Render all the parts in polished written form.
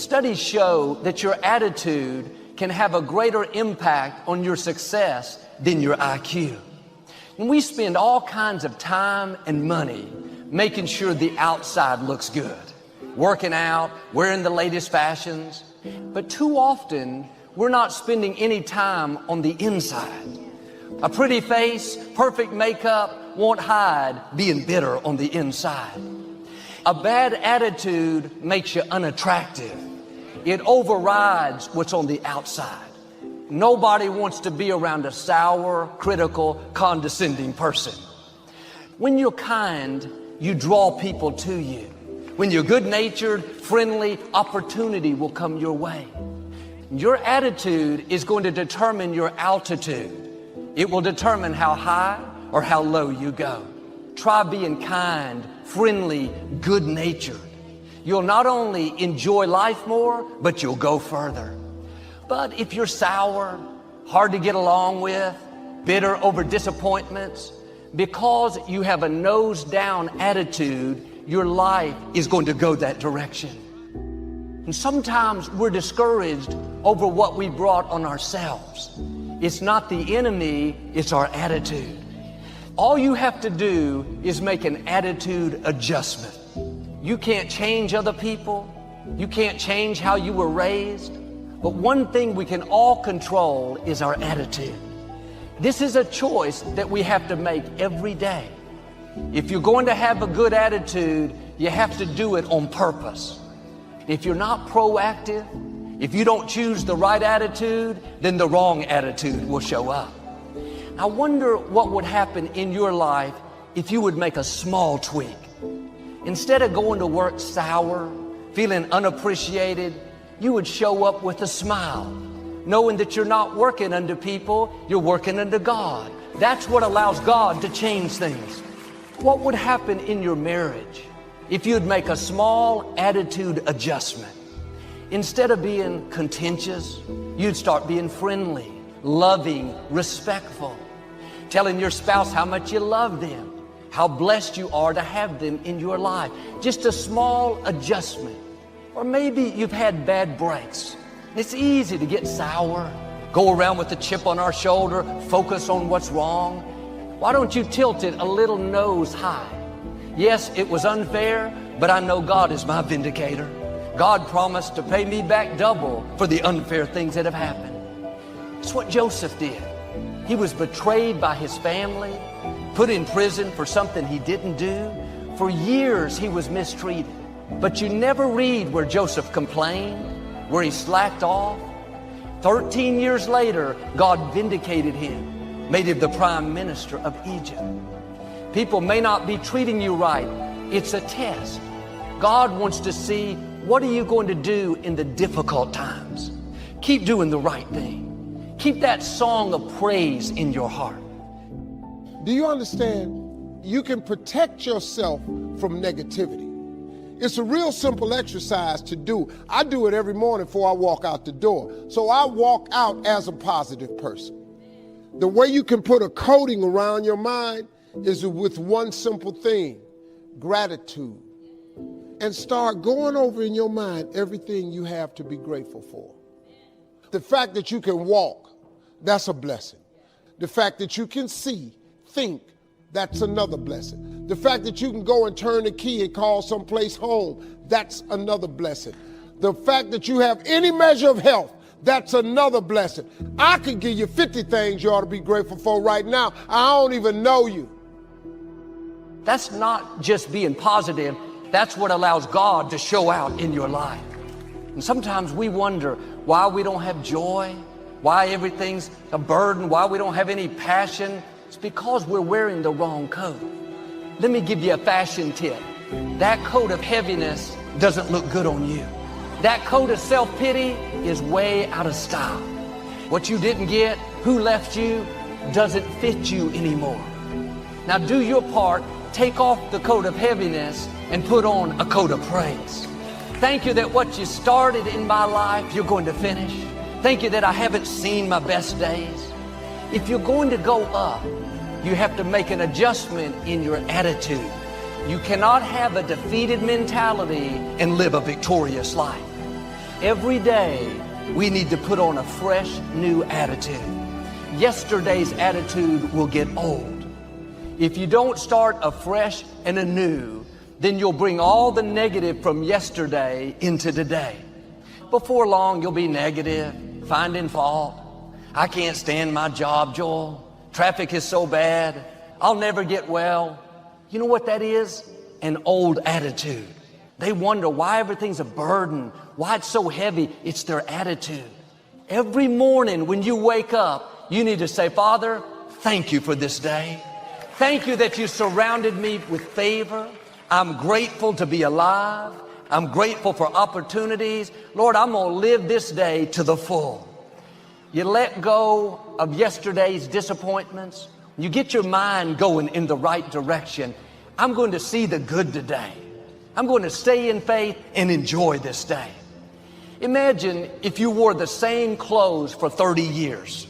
Studies show that your attitude can have a greater impact on your success than your IQ. And we spend all kinds of time and money making sure the outside looks good, working out, wearing the latest fashions. But too often, we're not spending any time on the inside. A pretty face, perfect makeup won't hide being bitter on the inside. A bad attitude makes you unattractive. It overrides what's on the outside. Nobody wants to be around a sour, critical, condescending person. When you're kind, you draw people to you. When you're good-natured, friendly, opportunity will come your way. Your attitude is going to determine your altitude. It will determine how high or how low you go. Try being kind, friendly, good-natured. You'll not only enjoy life more, but you'll go further. But if you're sour, hard to get along with, bitter over disappointments, because you have a nose-down attitude, your life is going to go that direction. And sometimes we're discouraged over what we brought on ourselves. It's not the enemy, it's our attitude. All you have to do is make an attitude adjustment. You can't change other people. You can't change how you were raised. But one thing we can all control is our attitude. This is a choice that we have to make every day. If you're going to have a good attitude, you have to do it on purpose. If you're not proactive, if you don't choose the right attitude, then the wrong attitude will show up. I wonder what would happen in your life if you would make a small tweak. Instead of going to work sour, feeling unappreciated, you would show up with a smile, knowing that you're not working under people, you're working under God. That's what allows God to change things. What would happen in your marriage if you'd make a small attitude adjustment? Instead of being contentious, you'd start being friendly, loving, respectful, telling your spouse how much you love them, how blessed you are to have them in your life. Just a small adjustment. Or maybe you've had bad breaks. It's easy to get sour, go around with a chip on our shoulder, focus on what's wrong. Why don't you tilt it a little nose high? Yes, it was unfair, but I know God is my vindicator. God promised to pay me back double for the unfair things that have happened. It's what Joseph did. He was betrayed by his family, put in prison for something he didn't do. For years he was mistreated. But you never read where Joseph complained, where he slacked off. 13 years later, God vindicated him, made him the prime minister of Egypt. People may not be treating you right. It's a test. God wants to see, what are you going to do in the difficult times? Keep doing the right thing. Keep that song of praise in your heart. Do you understand? You can protect yourself from negativity. It's a real simple exercise to do. I do it every morning before I walk out the door. So I walk out as a positive person. The way you can put a coating around your mind is with one simple thing, gratitude. And start going over in your mind everything you have to be grateful for. The fact that you can walk, that's a blessing. The fact that you can see, think, that's another blessing. The fact that you can go and turn the key and call someplace home, that's another blessing. The fact that you have any measure of health, that's another blessing. I could give you 50 things you ought to be grateful for right now. I don't even know you. That's not just being positive. That's what allows God to show out in your life. And sometimes we wonder why we don't have joy, why everything's a burden, why we don't have any passion. It's because we're wearing the wrong coat. Let me give you a fashion tip. That coat of heaviness doesn't look good on you. That coat of self-pity is way out of style. What you didn't get, who left you, doesn't fit you anymore. Now do your part. Take off the coat of heaviness and put on a coat of praise. Thank you that what you started in my life, you're going to finish. Thank you that I haven't seen my best days. If you're going to go up, you have to make an adjustment in your attitude. You cannot have a defeated mentality and live a victorious life. Every day, we need to put on a fresh, new attitude. Yesterday's attitude will get old. If you don't start afresh and anew, then you'll bring all the negative from yesterday into today. Before long, you'll be negative, finding fault. I can't stand my job, Joel. Traffic is so bad. I'll never get well. You know what that is? An old attitude. They wonder why everything's a burden, why it's so heavy. It's their attitude. Every morning when you wake up, you need to say, Father, thank you for this day. Thank you that you surrounded me with favor. I'm grateful to be alive. I'm grateful for opportunities. Lord, I'm going to live this day to the full. You let go of yesterday's disappointments. You get your mind going in the right direction. I'm going to see the good today. I'm going to stay in faith and enjoy this day. Imagine if you wore the same clothes for 30 years.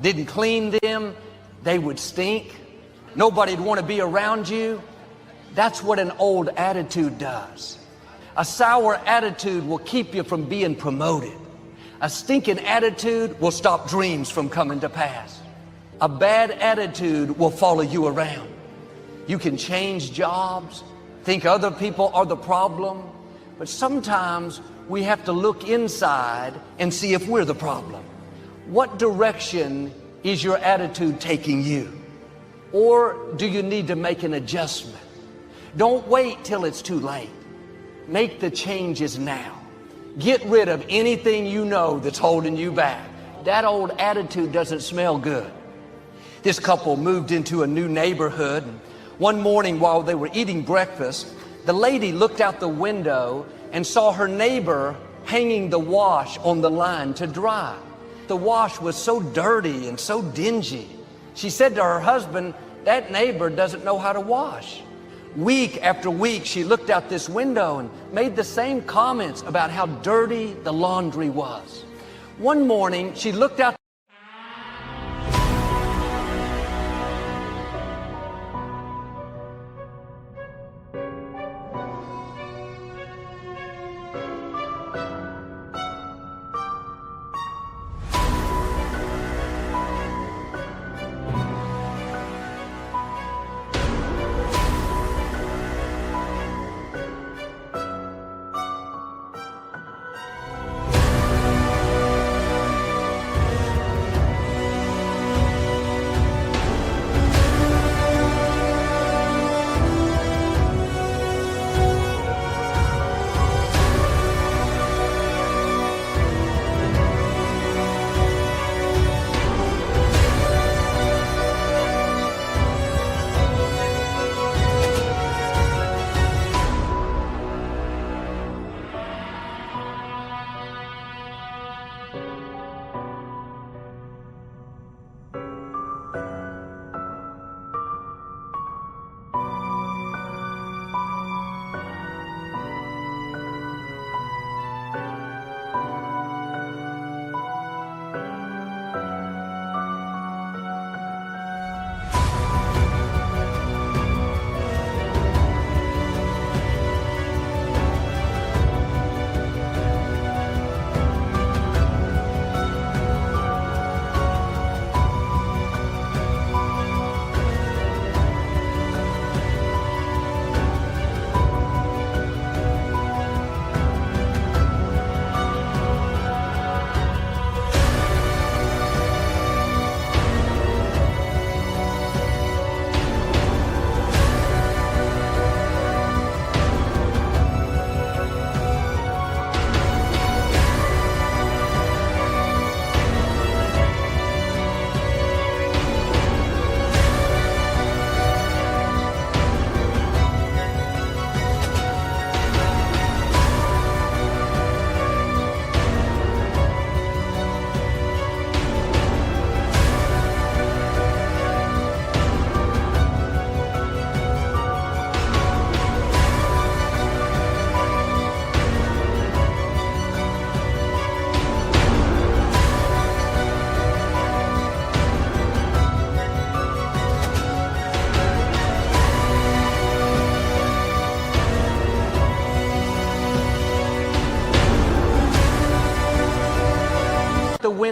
Didn't clean them, they would stink. Nobody'd want to be around you. That's what an old attitude does. A sour attitude will keep you from being promoted. A stinking attitude will stop dreams from coming to pass. A bad attitude will follow you around. You can change jobs, think other people are the problem, but sometimes we have to look inside and see if we're the problem. What direction is your attitude taking you? Or do you need to make an adjustment? Don't wait till it's too late. Make the changes now. Get rid of anything you know that's holding you back. That old attitude doesn't smell good. This couple moved into a new neighborhood. One morning while they were eating breakfast, the lady looked out the window and saw her neighbor hanging the wash on the line to dry. The wash was so dirty and so dingy. She said to her husband, that neighbor doesn't know how to wash. Week after week, she looked out this window and made the same comments about how dirty the laundry was. One morning, she looked out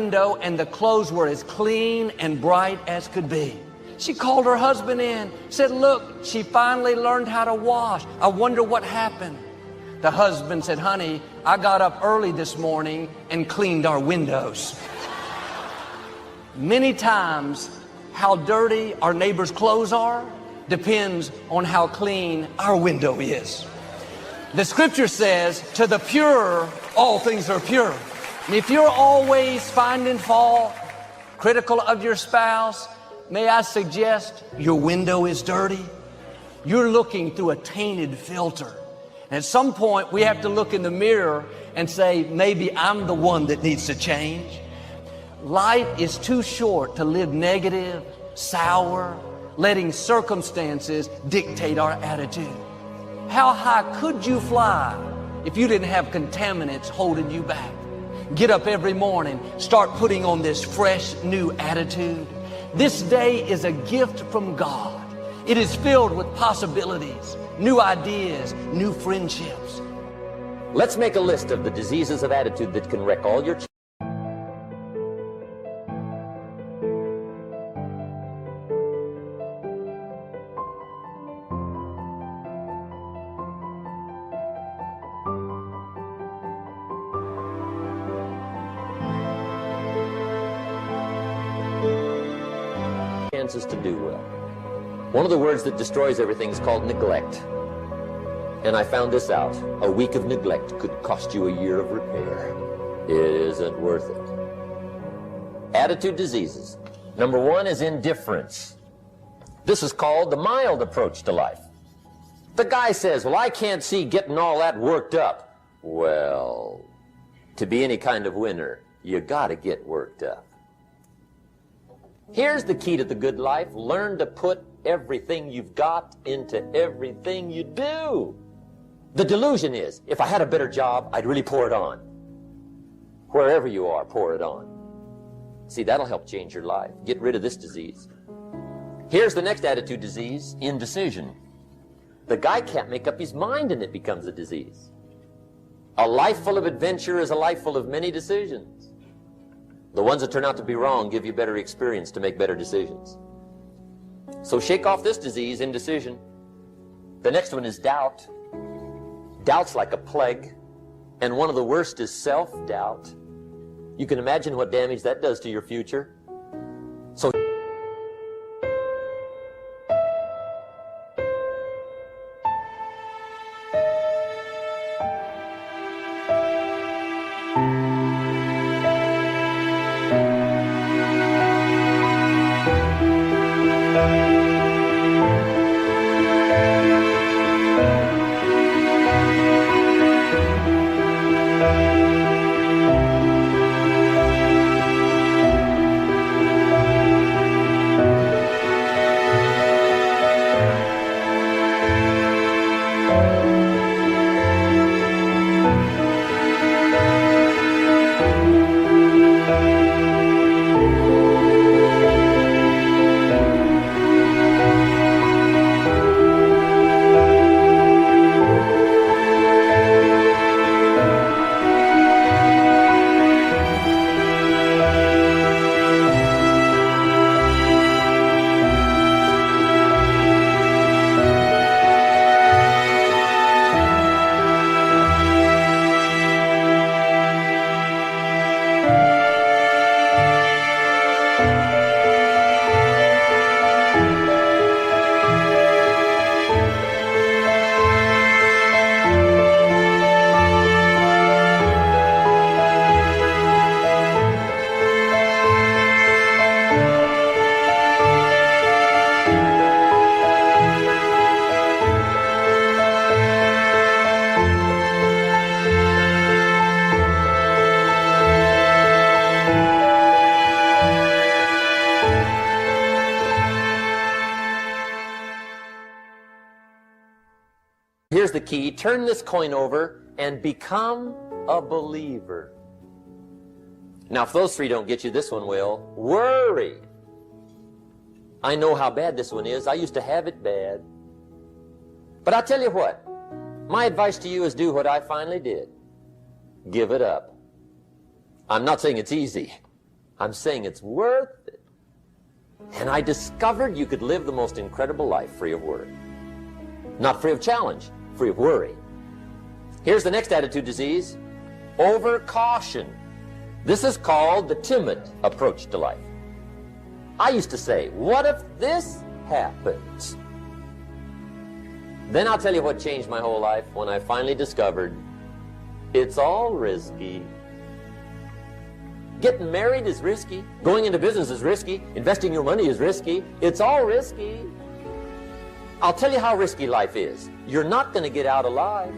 window and the clothes were as clean and bright as could be. She called her husband in, said, look, she finally learned how to wash. I wonder what happened. The husband said, honey, I got up early this morning and cleaned our windows. Many times, how dirty our neighbor's clothes are depends on how clean our window is. The scripture says, to the pure, all things are pure. And if you're always finding fault, critical of your spouse, may I suggest your window is dirty? You're looking through a tainted filter. And at some point, we have to look in the mirror and say, maybe I'm the one that needs to change. Life is too short to live negative, sour, letting circumstances dictate our attitude. How high could you fly if you didn't have contaminants holding you back? Get up every morning, start putting on this fresh new attitude. This day is a gift from God. It is filled with possibilities, new ideas, new friendships. Let's make a list of the diseases of attitude that can wreck all your chances to do well. One of the words that destroys everything is called neglect. And I found this out. A week of neglect could cost you a year of repair. It isn't worth it. Attitude diseases. Number one is indifference. This is called the mild approach to life. The guy says, well, I can't see getting all that worked up. Well, to be any kind of winner, you gotta get worked up. Here's the key to the good life. Learn to put everything you've got into everything you do. The delusion is, if I had a better job, I'd really pour it on. Wherever you are, pour it on. See, that'll help change your life. Get rid of this disease. Here's the next attitude disease, indecision. The guy can't make up his mind and it becomes a disease. A life full of adventure is a life full of many decisions. The ones that turn out to be wrong give you better experience to make better decisions. So shake off this disease, indecision. The next one is doubt. Doubt's like a plague, and one of the worst is self-doubt. You can imagine what damage that does to your future. So here's the key. Turn this coin over and become a believer. Now, if those three don't get you, this one will. Worry. I know how bad this one is. I used to have it bad. But I'll tell you what. My advice to you is do what I finally did. Give it up. I'm not saying it's easy, I'm saying it's worth it. And I discovered you could live the most incredible life free of worry. Not free of challenge, free of worry. Here's the next attitude disease, overcaution. This is called the timid approach to life. I used to say, what if this happens? Then I'll tell you what changed my whole life when I finally discovered it's all risky. Getting married is risky. Going into business is risky. Investing your money is risky. It's all risky. I'll tell you how risky life is. You're not going to get out alive.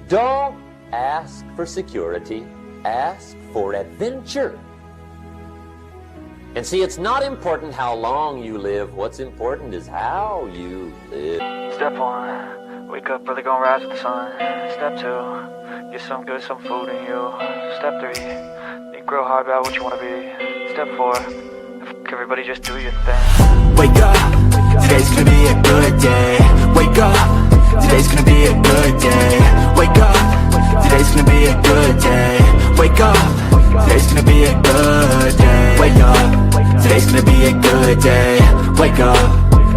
Don't ask for security. Ask for adventure. And see, it's not important how long you live. What's important is how you live. Step 1, wake up early, gonna rise with the sun. Step 2, get some good, some food in you. Step 3, think real hard about what you wanna be. Step 4, everybody just do your thing. Wake up, today's gonna be a good day. Wake up, today's gonna be a good day. Wake up, today's gonna be a good day. Wake up, today's gonna be a good day. Wake up, today's gonna be a good day. Wake up,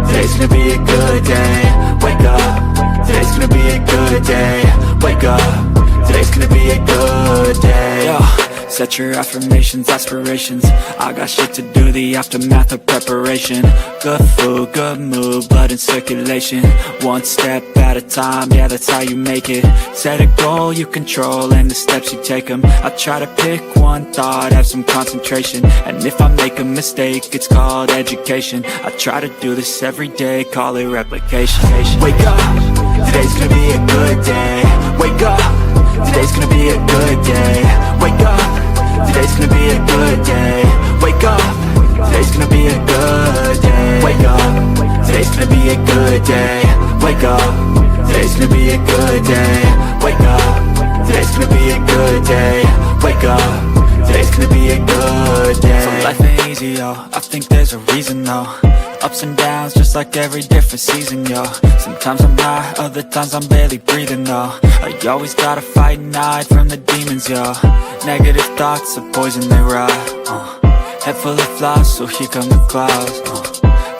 today's gonna be a good day. Wake up, today's gonna be a good day. Wake up, today's gonna be a good day. Yo. Set your affirmations, aspirations. I got shit to do, the aftermath of preparation. Good food, good mood, blood in circulation. One step at a time, yeah, that's how you make it. Set a goal you control and the steps you take them. I try to pick one thought, have some concentration. And if I make a mistake, it's called education. I try to do this every day, call it replication. Wake up, today's gonna be a good day. Wake up, today's gonna be a good day. Wake up, today's gonna be a good day. Wake up, today's gonna be a good day. Wake up, today's gonna be a good day. Wake up, today's gonna be a good day. Wake up, today's gonna be a good day. Wake up, today's gonna be a good day. So life ain't easy, yo, I think there's a reason, though. Ups and downs, just like every different season, yo. Sometimes I'm high, other times I'm barely breathing, though. I always gotta fight and hide from the demons, yo. Negative thoughts are poison, they rot. Head full of flies, so here come the clouds.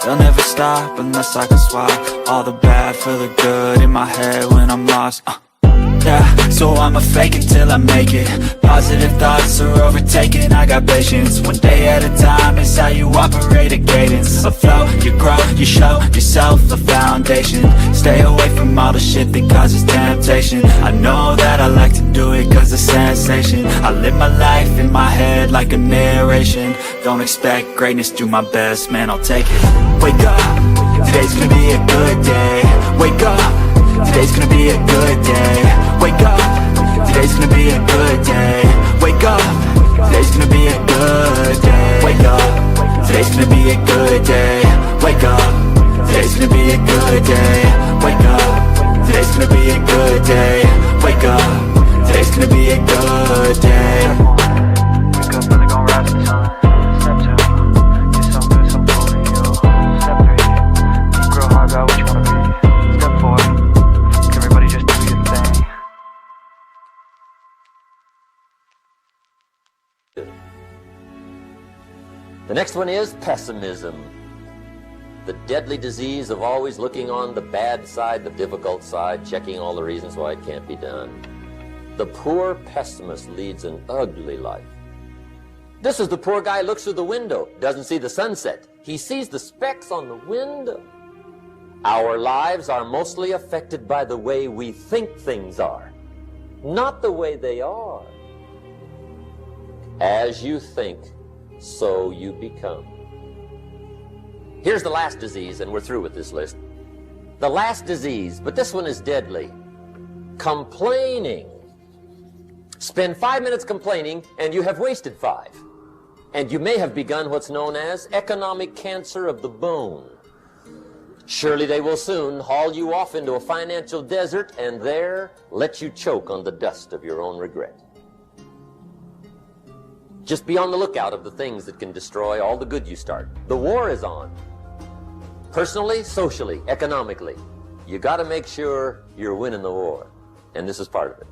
They'll never stop unless I can swap all the bad for the good in my head when I'm lost. Yeah, so I'ma fake it till I make it. Positive thoughts are overtaken, I got patience. One day at a time is how you operate a cadence. A flow, you grow, you show yourself a foundation. Stay away from all the shit that causes temptation. I know that I like to do it cause it's sensation. I live my life in my head like a narration. Don't expect greatness, do my best, man, I'll take it. Wake up, today's gonna be a good day. Wake up, today's gonna be a good day. Wake up, today's gonna be a good day. Wake up, today's gonna be a good day. Wake up, today's gonna be a good day. Wake up, today's gonna be a good day. Wake up, today's gonna be a good day. Wake up, today's gonna be a good day. Wake up early, gonna rise with the sun. Step 2, get some good, some food in you. Step 3, think real hard about what you wanna be. Step 4, everybody just do your thing. The next one is pessimism. The deadly disease of always looking on the bad side, the difficult side, checking all the reasons why it can't be done. The poor pessimist leads an ugly life. This is the poor guy who looks through the window, doesn't see the sunset. He sees the specks on the window. Our lives are mostly affected by the way we think things are, not the way they are. As you think, so you become. Here's the last disease, and we're through with this list. The last disease, but this one is deadly. Complaining. Spend 5 minutes complaining, and you have wasted 5. And you may have begun what's known as economic cancer of the bone. Surely they will soon haul you off into a financial desert and there let you choke on the dust of your own regret. Just be on the lookout of the things that can destroy all the good you start. The war is on. Personally, socially, economically. You got to make sure you're winning the war. And this is part of it.